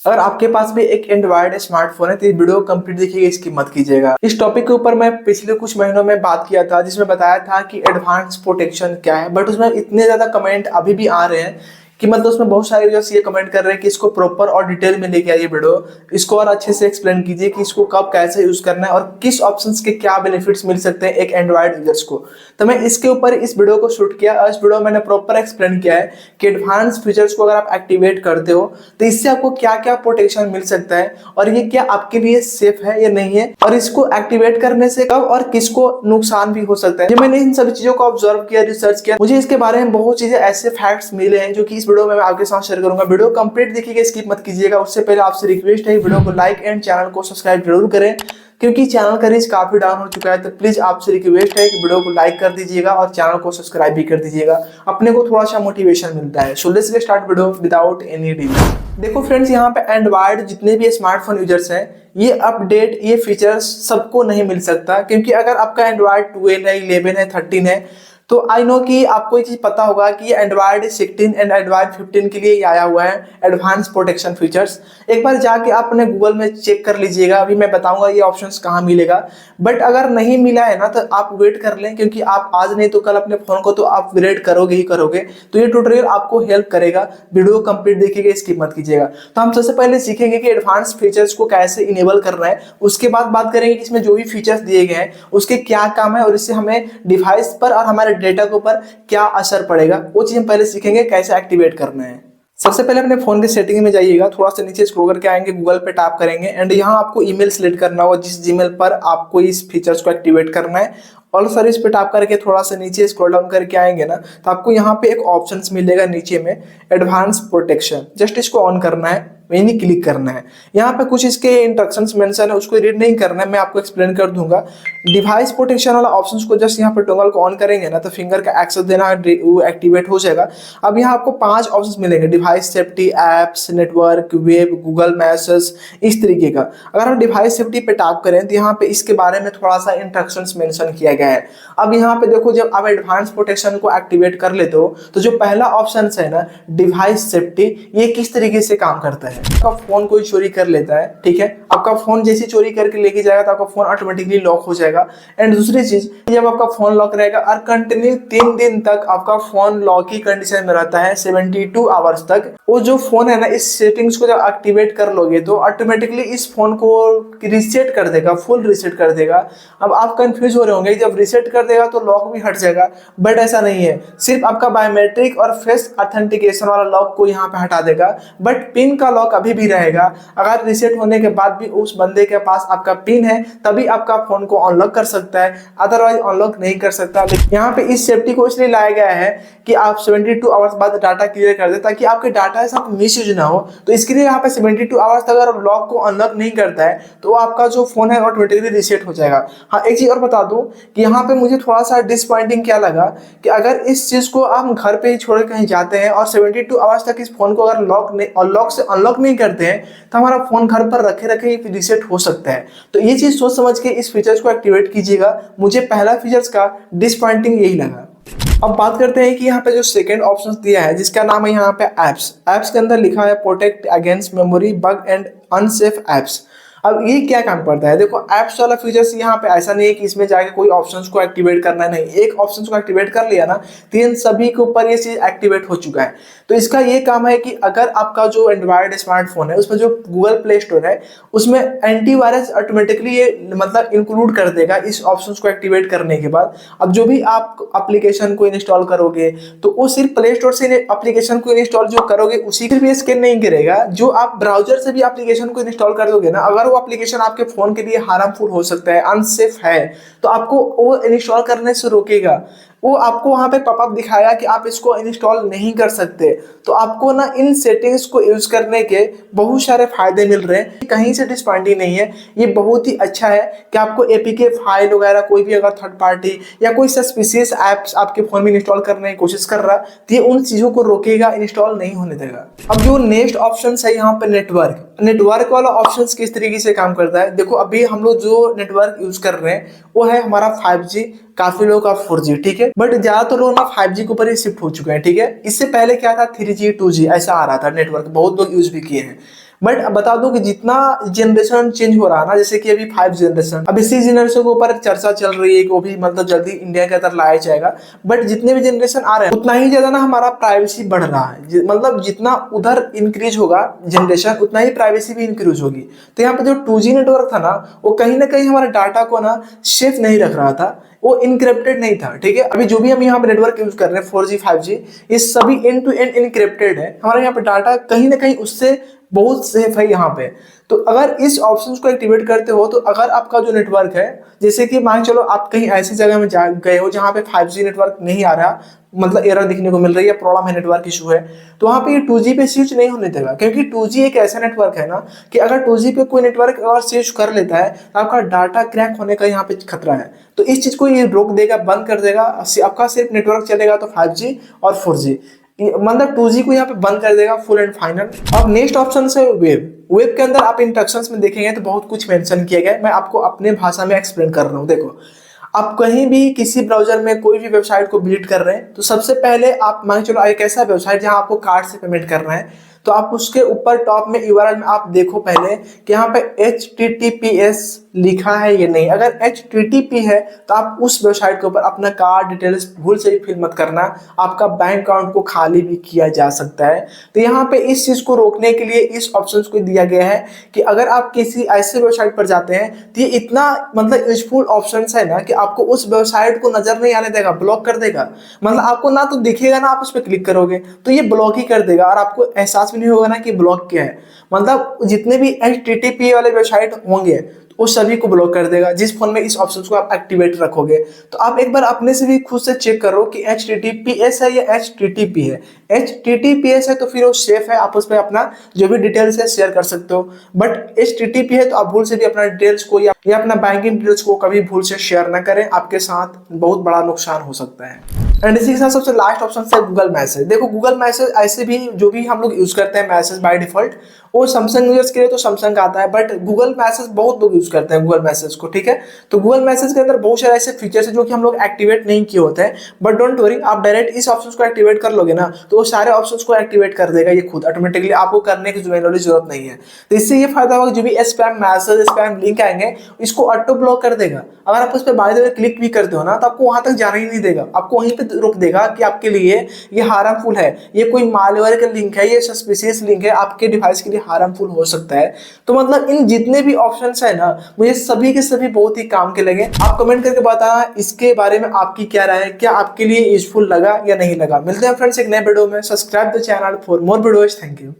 अगर आपके पास भी एक एंड्रॉइड स्मार्टफोन है तो ये वीडियो कंप्लीट देखिएगा, इसकी मत कीजिएगा। इस टॉपिक के ऊपर मैं पिछले कुछ महीनों में बात किया था, जिसमें बताया था कि एडवांस प्रोटेक्शन क्या है, बट उसमें इतने ज्यादा कमेंट अभी भी आ रहे हैं कि मतलब उसमें बहुत सारे यूजर्स ये कमेंट कर रहे हैं कि इसको प्रॉपर और डिटेल में लेके आइए वीडियो, इसको और अच्छे से एक्सप्लेन कीजिए कि इसको कब कैसे यूज करना है और किस ऑप्शंस के क्या बेनिफिट्स मिल सकते हैं एक एंड्रॉइड यूजर्स को। तो मैं इसके ऊपर इस वीडियो को शूट किया और इस वीडियो में मैंने प्रॉपर एक्सप्लेन किया है कि एडवांस फीचर्स को अगर आप एक्टिवेट करते हो तो इससे आपको क्या क्या प्रोटेक्शन मिल सकता है और ये क्या आपके लिए सेफ है या नहीं है, और इसको एक्टिवेट करने से कब और किसको नुकसान भी हो सकता है। ये मैंने इन सभी चीजों को ऑब्जर्व किया, रिसर्च किया, मुझे इसके बारे में बहुत चीजें ऐसे फैक्ट्स मिले हैं जो कि इस वीडियो में मैं आपके साथ शेयर करूंगा। वीडियो कंप्लीट देखिएगा, स्किप मत कीजिएगा। उससे पहले आपसे रिक्वेस्ट है वीडियो को लाइक एंड चैनल को सब्सक्राइब जरूर करें, क्योंकि चैनल का रीच काफी डाउन हो चुका है। तो प्लीज आपसे रिक्वेस्ट है कि वीडियो को लाइक कर दीजिएगा और चैनल को सब्सक्राइब भी कर दीजिएगा, अपने को थोड़ा सा मोटिवेशन मिलता है। So let's get start video without any delay. देखो फ्रेंड्स, यहाँ पे एंड्रॉइड जितने भी स्मार्टफोन यूजर्स हैं, ये अपडेट, ये फीचर्स सबको नहीं मिल सकता, क्योंकि अगर आपका एंड्रॉइड 12 है, 11 है, 13 है, तो आई नो कि आपको ये चीज पता होगा कि ये एंड्रॉइड 16 एंड एंड्रॉइड 15 के लिए आया हुआ है एडवांस प्रोटेक्शन फीचर्स। एक बार जाके आप अपने गूगल में चेक कर लीजिएगा, अभी मैं बताऊंगा ये ऑप्शंस कहाँ मिलेगा। बट अगर नहीं मिला है ना तो आप वेट कर लें, क्योंकि आप आज नहीं तो कल अपने फोन को तो आप अपग्रेड करोगे ही करोगे। तो ये ट्यूटोरियल आपको हेल्प करेगा, वीडियो कंप्लीट देखिएगा, इसकी मत कीजिएगा। तो हम सबसे पहले सीखेंगे कि एडवांस फीचर्स को कैसे इनेबल करना है, उसके बाद बात करेंगे कि इसमें जो भी फीचर्स दिए गए हैं उसके क्या काम है और इससे हमें डिवाइस पर और हमारे डेटा के ऊपर क्या असर पड़ेगा, वो चीज हम पहले सीखेंगे कैसे एक्टिवेट करना है। सबसे पहले अपने फोन के सेटिंग में जाइएगा, थोड़ा सा नीचे स्क्रॉल करके आएंगे, गूगल पे टैप करेंगे एंड यहाँ आपको ईमेल सिलेक्ट करना होगा जिस जीमेल पर आपको इस फीचर्स को एक्टिवेट करना है। ऑल सर्विस पे टैप करके थोड़ा सा नीचे स्क्रॉल डाउन करके आएंगे ना, तो आपको यहाँ पे एक ऑप्शंस मिलेगा नीचे में, एडवांस प्रोटेक्शन। जस्ट इसको ऑन करना है, नहीं क्लिक करना है। यहाँ पे कुछ इसके इंस्ट्रक्शंस मेंशन है, उसको रीड नहीं करना है, मैं आपको एक्सप्लेन कर दूंगा। डिवाइस प्रोटेक्शन वाला ऑप्शंस को जस्ट यहाँ पे टॉगल को ऑन करेंगे ना, तो फिंगर का एक्सेस देना वो एक्टिवेट हो जाएगा। अब यहाँ आपको 5 ऑप्शंस मिलेंगे, device safety, apps, network, web, Google message, इस तरीके का। अगर हम डिवाइस सेफ्टी पे टैप करें तो यहाँ पे इसके बारे में थोड़ा सा इंस्ट्रक्शंस मेंशन किया गया है। अब यहाँ पे देखो, जब आप एडवांस प्रोटेक्शन को एक्टिवेट कर लेते हो तो जो पहला ऑप्शन है ना, डिवाइस सेफ्टी, ये किस तरीके से काम करता है। आपका फोन कोई चोरी कर लेता है, ठीक है, आपका फोन जैसे चोरी करके लेके जाएगा तो आपका फोन ऑटोमेटिकली लॉक हो जाएगा। एंड दूसरी चीज, जब आपका फोन लॉक रहेगा और कंटिन्यू 3 दिन तक आपका फोन लॉक की कंडीशन में रहता है, 72 आवर्स तक, वो जो फोन है ना, इस सेटिंग्स को जब एक्टिवेट कर लोगे तो ऑटोमेटिकली इस फोन को रिसेट कर देगा, फुल रिसेट कर देगा। अब आप कंफ्यूज हो रहे होंगे, जब रिसेट कर देगा तो लॉक भी हट जाएगा, बट ऐसा नहीं है। सिर्फ आपका बायोमेट्रिक और फेस ऑथेंटिकेशन वाला लॉक को यहाँ पे हटा देगा, बट पिन का लॉक अभी भी रहेगा। अगर रिसेट होने के बाद भी उस बंदे के पास आपका पिन है तभी आपका फोन को अनलॉक कर सकता है, अदरवाइज अनलॉक नहीं कर सकता। यहाँ पे इस सेफ्टी को इसलिए लाया गया है कि आप 72 आवर्स बाद डाटा क्लियर कर दे, ताकि आपके डाटा से मिसयूज ना हो। तो इसके लिए यहाँ पे 72 आवर्स तक अगर लॉक को अनलॉक नहीं करता है तो आपका जो फोन है ऑटोमेटिकली रिसेट हो जाएगा। हाँ, एक चीज और बता दूं कि यहाँ पे मुझे थोड़ा सा डिसअपॉइंटिंग क्या लगा कि अगर इस चीज को हम घर पे ही छोड़ कहीं जाते हैं और 72 आवर्स तक इस फोन को अगर लॉक से अनलॉक नहीं करते हैं तो हमारा फोन घर पर रखे रखे रिसेट हो सकता है। तो ये चीज सोच समझ के इस फीचर्स को एक्टिवेट कीजिएगा। मुझे पहला फीचर्स का डिसअपॉइंटिंग यही लगा। अब बात करते हैं कि यहाँ पे जो सेकंड ऑप्शन दिया है, जिसका नाम है यहाँ पे एप्स। एप्स के अंदर लिखा है protect against memory bug and unsafe apps. अब ये क्या काम करता है, देखो एप्स वाला फीचर्स यहाँ पे ऐसा नहीं है कि इसमें जाके कोई ऑप्शंस को एक्टिवेट करना है, नहीं, एक ऑप्शंस को एक्टिवेट कर लिया ना तो इन सभी के ऊपर ये चीज एक्टिवेट हो चुका है। तो इसका ये काम है कि अगर आपका जो एंड्रॉइड स्मार्टफोन है उसमें जो गूगल प्ले स्टोर है उसमें एंटीवायरस ऑटोमेटिकली ये मतलब इंक्लूड कर देगा इस ऑप्शंस को एक्टिवेट करने के बाद। अब जो भी आप एप्लीकेशन को इंस्टॉल करोगे तो वो सिर्फ प्ले स्टोर से एप्लीकेशन को इंस्टॉल जो करोगे उसी के भी स्कैन नहीं करेगा, जो आप ब्राउजर से भी एप्लीकेशन को इंस्टॉल कर दोगे ना, अगर वो एप्लीकेशन आपके फोन के लिए हार्मफुल हो सकता है, अनसेफ है, तो आपको वो इंस्टॉल करने से रोकेगा। वो आपको वहां पे पॉपअप दिखाया कि आप इसको इंस्टॉल नहीं कर सकते। तो आपको ना इन सेटिंग्स को यूज करने के बहुत सारे फायदे मिल रहे हैं, कहीं से डिसअपॉइंटिंग नहीं है। ये बहुत ही अच्छा है कि आपको एपीके फाइल वगैरह कोई भी अगर थर्ड पार्टी या कोई सस्पिशियस एप्स आपके फोन में इंस्टॉल करने की कोशिश कर रहा तो ये उन चीजों को रोकेगा, इंस्टॉल नहीं होने देगा। अब जो नेक्स्ट ऑप्शन है यहाँ पे नेटवर्क वाला ऑप्शन किस तरीके से काम करता है, देखो अभी हम लोग जो नेटवर्क यूज कर रहे हैं वो है हमारा 5G, काफी लोग का 4G, ठीक है, बट ज्यादातर लोग ना 5G के ऊपर ही शिफ्ट हो चुके हैं, ठीक है। इससे पहले क्या था, 3G 2G ऐसा आ रहा था नेटवर्क, बहुत लोग यूज भी किए हैं। बट बता दूं कि जितना जनरेशन चेंज हो रहा है ना, जैसे कि अभी 5 जनरेशन, अभी 6 जनरेशन के ऊपर चर्चा चल रही है कि वो भी मतलब जल्दी इंडिया के अंदर लाया जाएगा। बट जितने भी जनरेशन आ रहे हैं उतना ही ज्यादा ना हमारा प्राइवेसी बढ़ रहा है, मतलब जितना उधर इंक्रीज होगा जनरेशन उतना ही प्राइवेसी भी इंक्रीज होगी। तो यहाँ पे जो 2G नेटवर्क था ना, वो कहीं ना कहीं हमारे डाटा को ना सेफ नहीं रख रहा था, वो इनक्रिप्टेड नहीं था। ठीक है, अभी जो भी हम यहाँ पे नेटवर्क यूज कर रहे हैं 4G 5G, ये सभी एंड टू एंड इनक्रिप्टेड है। हमारे यहाँ पे डाटा कहीं ना कहीं उससे बहुत सेफ है यहाँ पे। तो अगर इस ऑप्शन को एक्टिवेट करते हो, तो अगर आपका जो नेटवर्क है, जैसे कि मान चलो आप कहीं ऐसी जगह में जा गए हो जहाँ पे 5G नेटवर्क नहीं आ रहा, मतलब एरर दिखने को मिल रही है, प्रॉब्लम है, नेटवर्क इशू है, तो वहाँ पे ये 2G पे स्विच नहीं होने देगा। क्योंकि 2G एक ऐसा नेटवर्क है ना कि अगर 2G पे कोई नेटवर्क अगर स्विच कर लेता है तो आपका डाटा क्रैक होने का यहाँ पे खतरा है। तो इस चीज को ये रोक देगा, बंद कर देगा। आपका सिर्फ नेटवर्क चलेगा तो 5G और 4G, मतलब 2G को यहाँ पे बंद कर देगा फुल एंड फाइनल। अब नेक्स्ट ऑप्शन है वेब। वेब के अंदर आप इंस्ट्रक्शंस में देखेंगे तो बहुत कुछ मेंशन किया गया है, मैं आपको अपने भाषा में एक्सप्लेन कर रहा हूँ। देखो, आप कहीं भी किसी ब्राउजर में कोई भी वेबसाइट को विजिट कर रहे हैं, तो सबसे पहले आप मान के चलो एक ऐसा वेबसाइट जहां आपको कार्ड से पेमेंट करना है, तो आप उसके ऊपर टॉप में यूआरएल में आप देखो पहले कि यहाँ पे HTTPS लिखा है या नहीं। अगर HTTP है तो आप उस वेबसाइट के ऊपर अपना कार्ड डिटेल्स भूल से भी फिल मत करना, आपका बैंक अकाउंट को खाली भी किया जा सकता है। तो यहाँ पे इस चीज को रोकने के लिए इस ऑप्शन को दिया गया है कि अगर आप किसी ऐसे वेबसाइट पर जाते हैं तो ये इतना मतलब यूजफुल ऑप्शन है ना कि आपको उस वेबसाइट को नजर नहीं आने देगा, ब्लॉक कर देगा। मतलब आपको ना तो दिखेगा ना आप उस पर क्लिक करोगे तो ये ब्लॉक ही कर देगा, और आपको एहसास भी नहीं होगा ना कि ब्लॉक क्या है। मतलब जितने भी HTTP वाले वेबसाइट होंगे वो सभी को ब्लॉक कर देगा, जिस फोन में इस ऑप्शन को आप एक्टिवेट रखोगे। तो आप एक बार अपने से भी खुद से चेक करो कि HTTPS है या HTTP है। HTTPS है तो फिर वो सेफ है, आप उस पर अपना जो भी डिटेल्स है शेयर कर सकते हो। बट HTTP है तो आप भूल से भी अपना डिटेल्स को या अपना बैंकिंग डिटेल्स को कभी भूल से शेयर ना करें, आपके साथ बहुत बड़ा नुकसान हो सकता है। एंड इसी के साथ सबसे लास्ट ऑप्शन है गूगल मैसेज। देखो, गूगल मैसेज ऐसे भी जो भी हम लोग यूज करते हैं मैसेज बाय डिफॉल्ट, वो सैमसंग यूजर्स के लिए तो सैमसंग का आता है, बट गूगल मैसेज बहुत लोग यूज करते हैं गूगल मैसेज को। ठीक है, तो गूगल मैसेज के अंदर बहुत सारे ऐसे फीचर्स है जो कि हम लोग एक्टिवेट नहीं किए होते हैं। बट डोंट वरी, आप डायरेक्ट इस ऑप्शन को एक्टिवेट कर लोगे ना तो वो सारे ऑप्शन को एक्टिवेट कर देगा ये खुद ऑटोमेटिकली, आपको करने की जरूरत नहीं है। तो इससे ये फायदा होगा, जो भी स्पैम मैसेज स्पैम लिंक आएंगे इसको ऑटो ब्लॉक कर देगा। अगर आप उस पर बाय द वे क्लिक भी करते हो ना तो आपको वहां तक जाना ही नहीं देगा, आपको वहीं पे रोक देगा कि आपके लिए ये हार्मफुल है, ये कोई मालवेयर का लिंक है, ये सस्पिशियस लिंक है, आपके डिवाइस के लिए हार्मफुल हो सकता है। तो मतलब इन जितने भी ऑप्शंस है ना, मुझे सभी के सभी बहुत ही काम के लगे। आप कमेंट करके बताना इसके बारे में आपकी क्या राय है, क्या आपके लिए यूजफुल लगा या नहीं लगा। मिलते हैं फ्रेंड्स एक नए वीडियो में। Subscribe the channel for more videos. Thank you.